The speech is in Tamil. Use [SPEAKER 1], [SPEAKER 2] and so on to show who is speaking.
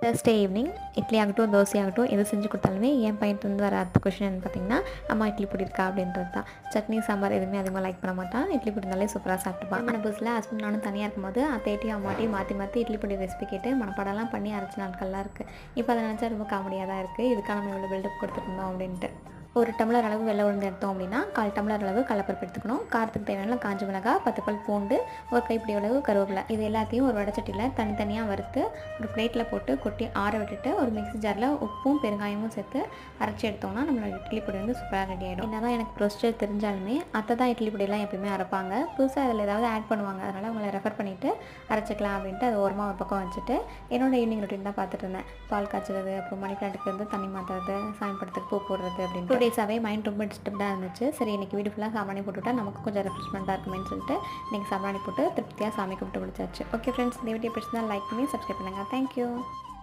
[SPEAKER 1] தேர்ஸ்டே ஈவினிங் இட்லி ஆகட்டும் தோசை ஆகட்டும் எது செஞ்சு கொடுத்தாலுமே என் பையன்ட்டு வந்து வர அடுத்த கொஷின் என்ன பார்த்தீங்கன்னா, அம்மா இட்லி பொடி இருக்கா அப்படின்றது தான். சட்னி சாம்பார் எதுவுமே அதிகமாக லைக் பண்ண மாட்டான். இட்லி பொடி இருந்தாலே சூப்பராக சாப்பிட்டுப்பான். ஆனால் புதுசில் ஹஸ்பண்ட் நானும் தனியாக இருக்கும்போது அத்தைட்டையும் அம்மாட்டையும் மாற்றி மாற்றி இட்லி பொடி ரெசிபி கேட்டு மனப்பாடம்லாம் பண்ணி அரைச்ச நாட்கள்லாம் இருக்குது. இப்போ அதை நினச்சா ரொம்ப காமெடியாக தான் இருக்குது. இதுக்காக நம்ம இவ்வளோ பில்டப் கொடுத்துருந்தோம் அப்படின்ட்டு. ஒரு டம்ளர் அளவு வெள்ளை உளுந்து எடுத்தோம் அப்படின்னா 1/4 டம்ளர் அளவு கடலைப்பருப்பு எடுத்துக்கணும். காரத்துக்கு தேவையான காஞ்ச மிளகாய், 10 பல் பூண்டு, ஒரு கைப்பிடி அளவு கருவேப்பிலை, இது எல்லாத்தையும் ஒரு வடச்சட்டியில் தனித்தனியாக வறுத்து ஒரு பிளேட்டில் போட்டு கொட்டி ஆற விட்டுட்டு ஒரு மிக்ஸி ஜாரில் உப்பும் பெருங்காயமும் சேர்த்து அரைச்சி எடுத்தோம்னா நம்மளோட இட்லி பொடி வந்து சூப்பராக ரெடி ஆகிடும். என்ன தான் எனக்கு ப்ரொசீஜர் தெரிஞ்சாலுமே அத்தை தான் இட்லி பொடியெல்லாம் எப்பயுமே அரைப்பாங்க. புதுசாக அதில் ஏதாவது ஆட் பண்ணுவாங்க. அதனால் அவங்கள ரெஃபர் பண்ணிவிட்டு அரைச்சிக்கலாம் அப்படின்ட்டு அது ஓரமாக ஒரு பக்கம் வச்சுட்டு என்னோட ஈவினிங் ரொட்டீன் தான் பார்த்துட்டு இருந்தேன். பால் காய்ச்சறது, அப்புறம் மணி பிளான்ட்டுக்கு வந்து தண்ணி மாற்றுறது, சாமி படத்துக்கு பூ போடுறது அப்படின்ட்டு. 2 டேஸாகவே மைண்ட் ரொம்ப டிஸ்டர்ப்டாக இருந்துச்சு. சரி இன்றைக்கி வீடு ஃபுல்லாக சாம்பிராணி போட்டுவிட்டா நமக்கு கொஞ்சம் ரெஃப்ரெஷ்மெண்ட்டாக இருக்குமேன்னு சொல்லிட்டு இன்றைக்கி சாம்பிராணி போட்டு திருப்தியாக சாமி கும்பிட்டு முடிச்சாச்சு. ஓகே ஃப்ரெண்ட்ஸ், இந்த வீடியோ பிடிச்சிருந்தா லைக் பண்ணி சப்ஸ்கிரைப் பண்ணுங்கள். தேங்க்யூ.